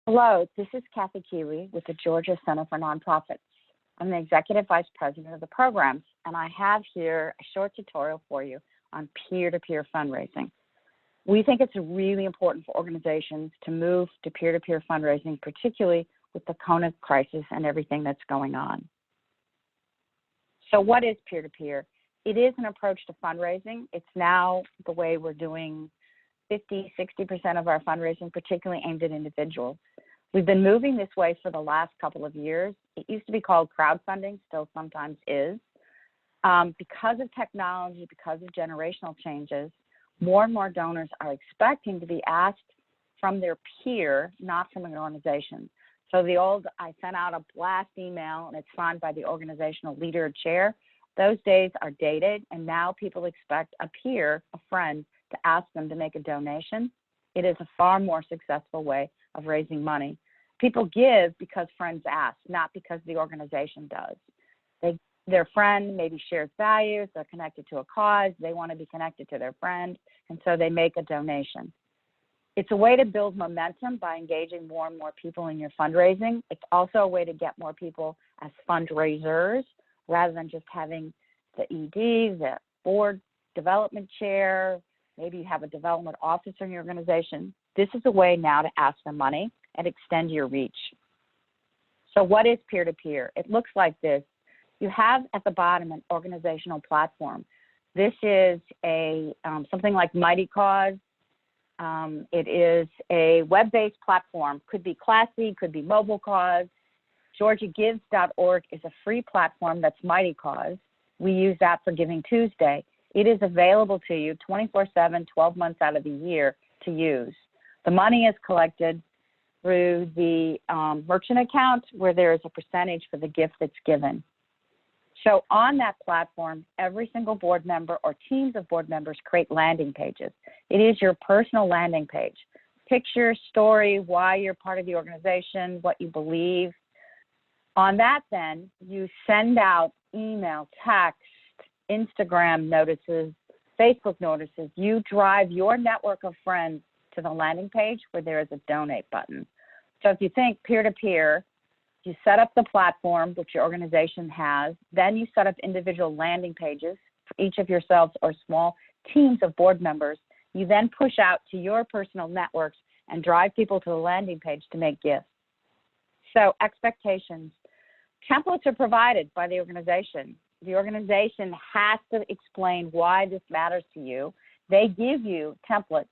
Hello, this is Kathy Kiwi with the Georgia Center for Nonprofits. I'm the Executive Vice President of the programs, and I have here a short tutorial for you on peer-to-peer fundraising. We think it's really important for organizations to move to peer-to-peer fundraising, particularly with the COVID crisis and everything that's going on. So what is peer-to-peer? It is an approach to fundraising. It's now the way we're doing 50–60% of our fundraising, particularly aimed at individuals. We've been moving this way for the last couple of years. It used to be called crowdfunding, still sometimes is. Because of technology, because of generational changes, more and more donors are expecting to be asked from their peer, not from an organization. So the old, I sent out a blast email and it's signed by the organizational leader or chair. Those days are dated, and now people expect a peer, a friend, to ask them to make a donation. It is a far more successful way of raising money. People give because friends ask, not because the organization does. Their friend maybe shares values, they're connected to a cause, they want to be connected to their friend, and so they make a donation. It's a way to build momentum by engaging more and more people in your fundraising. It's also a way to get more people as fundraisers rather than just having the ED, the board development chair, maybe you have a development officer in your organization. This is a way now to ask for money and extend your reach. So what is peer-to-peer? It looks like this. You have at the bottom an organizational platform. This is something like Mighty Cause. It is a web-based platform. Could be classy, could be mobile cause. GAgives.org is a free platform that's Mighty Cause. We use that for Giving Tuesday. It is available to you 24/7, 12 months out of the year to use. The money is collected through the merchant account where there is a percentage for the gift that's given. So on that platform, every single board member or teams of board members create landing pages. It is your personal landing page. Picture, story, why you're part of the organization, what you believe. On that then, you send out email, text, Instagram notices, Facebook notices. You drive your network of friends to the landing page where there is a donate button. So if you think peer-to-peer, you set up the platform, which your organization has, then you set up individual landing pages for each of yourselves or small teams of board members. You then push out to your personal networks and drive people to the landing page to make gifts. So expectations. Templates are provided by the organization. The organization has to explain why this matters to you. They give you templates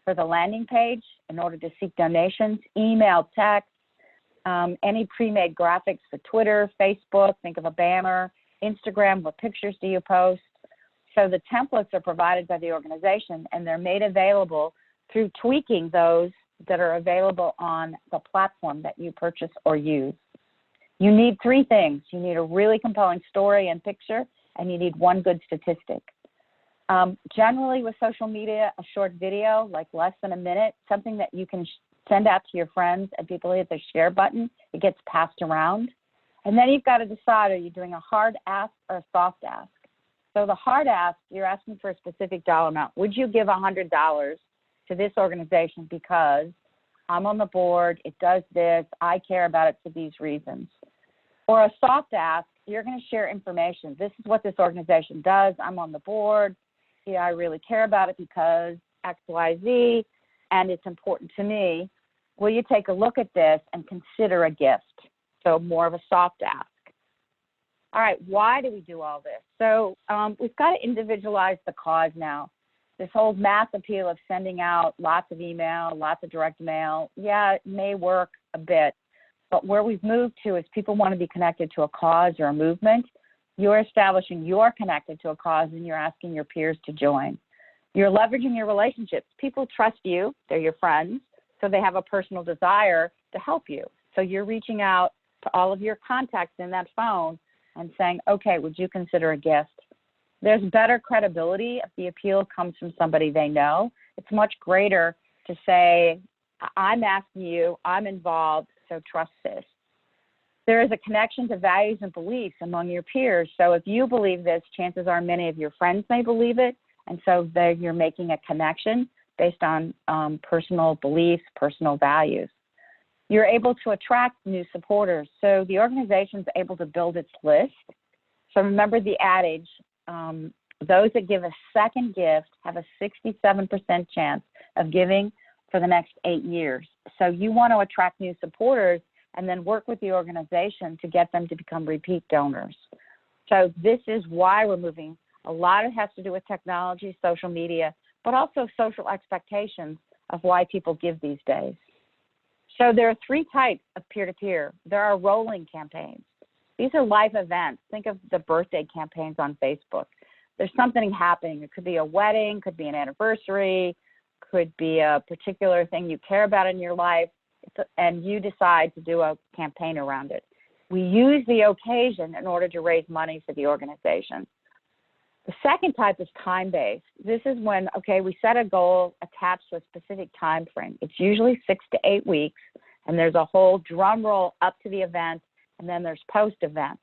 for the landing page in order to seek donations, email, text, any pre-made graphics for Twitter, Facebook, think of a banner, Instagram, what pictures do you post? So the templates are provided by the organization and they're made available through tweaking those that are available on the platform that you purchase or use. You need three things. You need a really compelling story and picture, and you need one good statistic. Generally with social media, a short video, like less than a minute, something that you can send out to your friends and people hit the share button, it gets passed around. And then you've got to decide, are you doing a hard ask or a soft ask? So the hard ask, you're asking for a specific dollar amount. Would you give $100 to this organization because I'm on the board, it does this, I care about it for these reasons? Or a soft ask, you're going to share information. This is what this organization does. I'm on the board. Yeah, I really care about it because X, Y, Z, and it's important to me. Will you take a look at this and consider a gift? So more of a soft ask. All right, why do we do all this? So we've got to individualize the cause now. This whole mass appeal of sending out lots of email, lots of direct mail, yeah, it may work a bit. But where we've moved to is people want to be connected to a cause or a movement. You're establishing you're connected to a cause and you're asking your peers to join. You're leveraging your relationships. People trust you. They're your friends. So they have a personal desire to help you. So you're reaching out to all of your contacts in that phone and saying, okay, would you consider a gift? There's better credibility if the appeal comes from somebody they know. It's much greater to say, I'm asking you, I'm involved, so trust this. There is a connection to values and beliefs among your peers. So if you believe this, chances are many of your friends may believe it. And so you're making a connection based on personal beliefs, personal values. You're able to attract new supporters. So the organization's able to build its list. So remember the adage, those that give a second gift have a 67% chance of giving for the next 8 years. So you want to attract new supporters and then work with the organization to get them to become repeat donors. So this is why we're moving. A lot of it has to do with technology, social media, but also social expectations of why people give these days. So there are 3 types of peer-to-peer. There are rolling campaigns. These are live events. Think of the birthday campaigns on Facebook. There's something happening. It could be a wedding, could be an anniversary, could be a particular thing you care about in your life, and you decide to do a campaign around it. We use the occasion in order to raise money for the organization. The second type is time-based. This is when, okay, we set a goal attached to a specific time frame. It's usually 6 to 8 weeks, and there's a whole drum roll up to the event, and then there's post-event.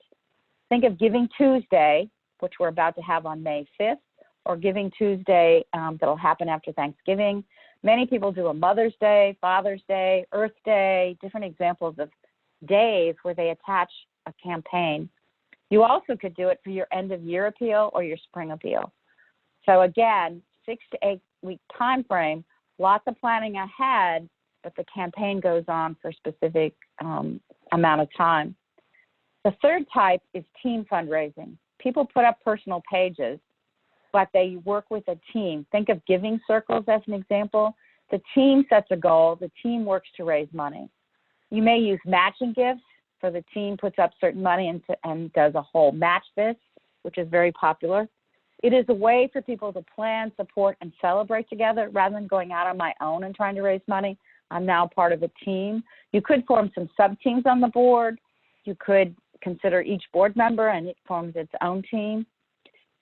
Think of Giving Tuesday, which we're about to have on May 5th, or Giving Tuesday that'll happen after Thanksgiving. Many people do a Mother's Day, Father's Day, Earth Day, different examples of days where they attach a campaign. You also could do it for your end of year appeal or your spring appeal. So again, 6 to 8 week time frame, lots of planning ahead, but the campaign goes on for a specific amount of time. The third type is team fundraising. People put up personal pages, but they work with a team. Think of giving circles as an example. The team sets a goal. The team works to raise money. You may use matching gifts. So the team puts up certain money and does a whole match this, which is very popular. It is a way for people to plan, support, and celebrate together rather than going out on my own and trying to raise money. I'm now part of a team. You could form some sub-teams on the board. You could consider each board member and it forms its own team.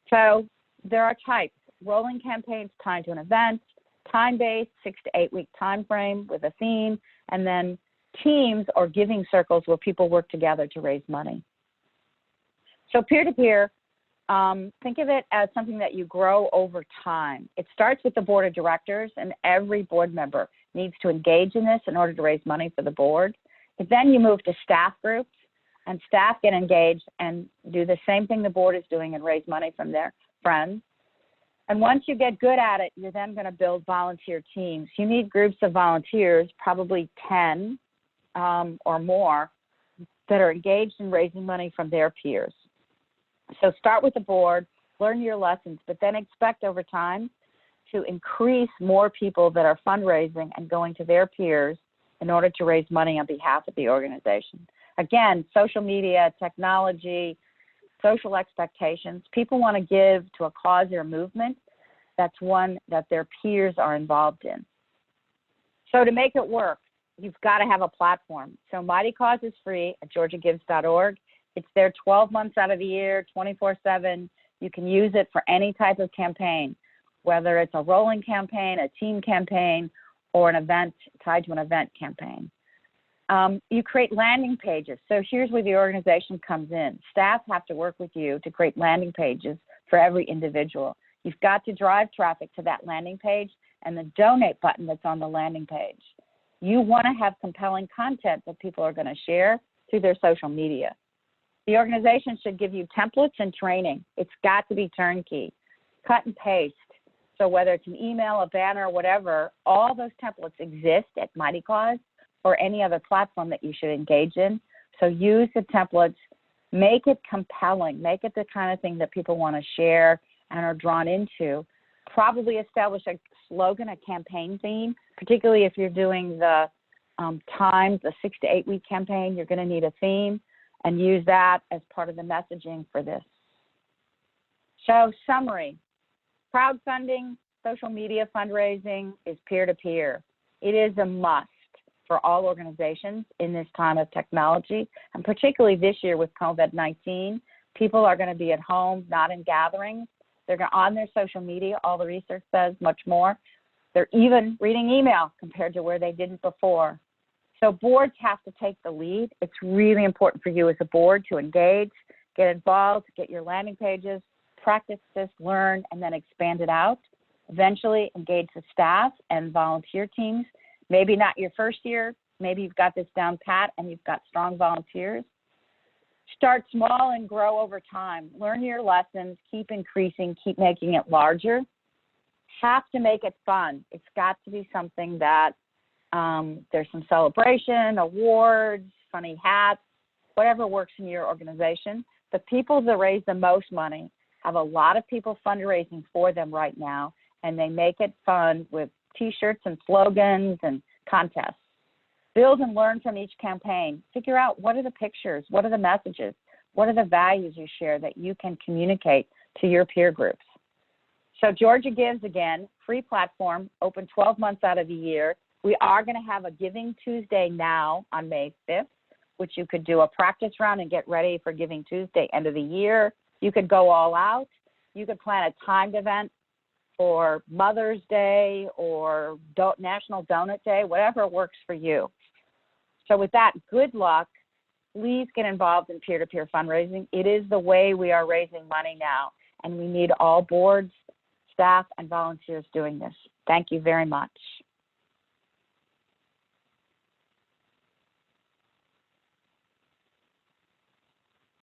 So there are types. Rolling campaigns tied to an event, time-based, 6 to 8 week time frame with a theme, and then teams or giving circles where people work together to raise money. So peer-to-peer, think of it as something that you grow over time. It starts with the board of directors, and every board member needs to engage in this in order to raise money for the board. And then you move to staff groups, and staff get engaged and do the same thing the board is doing and raise money from their friends. And once you get good at it, you're then going to build volunteer teams. You need groups of volunteers, probably 10 or more, that are engaged in raising money from their peers. So start with the board, learn your lessons, but then expect over time to increase more people that are fundraising and going to their peers in order to raise money on behalf of the organization. Again, social media, technology, social expectations. People want to give to a cause or movement that's one that their peers are involved in. So to make it work, you've got to have a platform. So Mighty Cause is free at GAgives.org. It's there 12 months out of the year, 24/7. You can use it for any type of campaign, whether it's a rolling campaign, a team campaign, or an event tied to an event campaign. You create landing pages. So here's where the organization comes in. Staff have to work with you to create landing pages for every individual. You've got to drive traffic to that landing page and the donate button that's on the landing page. You want to have compelling content that people are going to share through their social media. The organization should give you templates and training. It's got to be turnkey, cut and paste. So whether it's an email, a banner, whatever, all those templates exist at Mighty Cause or any other platform that you should engage in. So use the templates, make it compelling, make it the kind of thing that people want to share and are drawn into. Probably establish a slogan, a campaign theme, particularly if you're doing the times, the 6 to 8 week campaign, you're going to need a theme and use that as part of the messaging for this. So summary, crowdfunding, social media fundraising is peer-to-peer. It is a must for all organizations in this time of technology, and particularly this year with COVID-19. People are going to be at home, not in gatherings. They're on their social media. All the research says much more. They're even reading email compared to where they didn't before. So boards have to take the lead. It's really important for you as a board to engage, get involved, get your landing pages, practice this, learn, and then expand it out. Eventually engage the staff and volunteer teams. Maybe not your first year, Maybe you've got this down pat and you've got strong volunteers. Start small and grow over time. Learn your lessons, keep increasing, keep making it larger. Have to make it fun. It's got to be something that there's some celebration, awards, funny hats, whatever works in your organization. The people that raise the most money have a lot of people fundraising for them right now, and they make it fun with T-shirts and slogans and contests. Build and learn from each campaign. Figure out what are the pictures, what are the messages, what are the values you share that you can communicate to your peer groups. So GAgives, again, free platform, open 12 months out of the year. We are going to have a Giving Tuesday now on May 5th, which you could do a practice round and get ready for Giving Tuesday, end of the year. You could go all out. You could plan a timed event for Mother's Day or National Donut Day, whatever works for you. So with that, good luck. Please get involved in peer-to-peer fundraising. It is the way we are raising money now, and we need all boards, staff, and volunteers doing this. Thank you very much.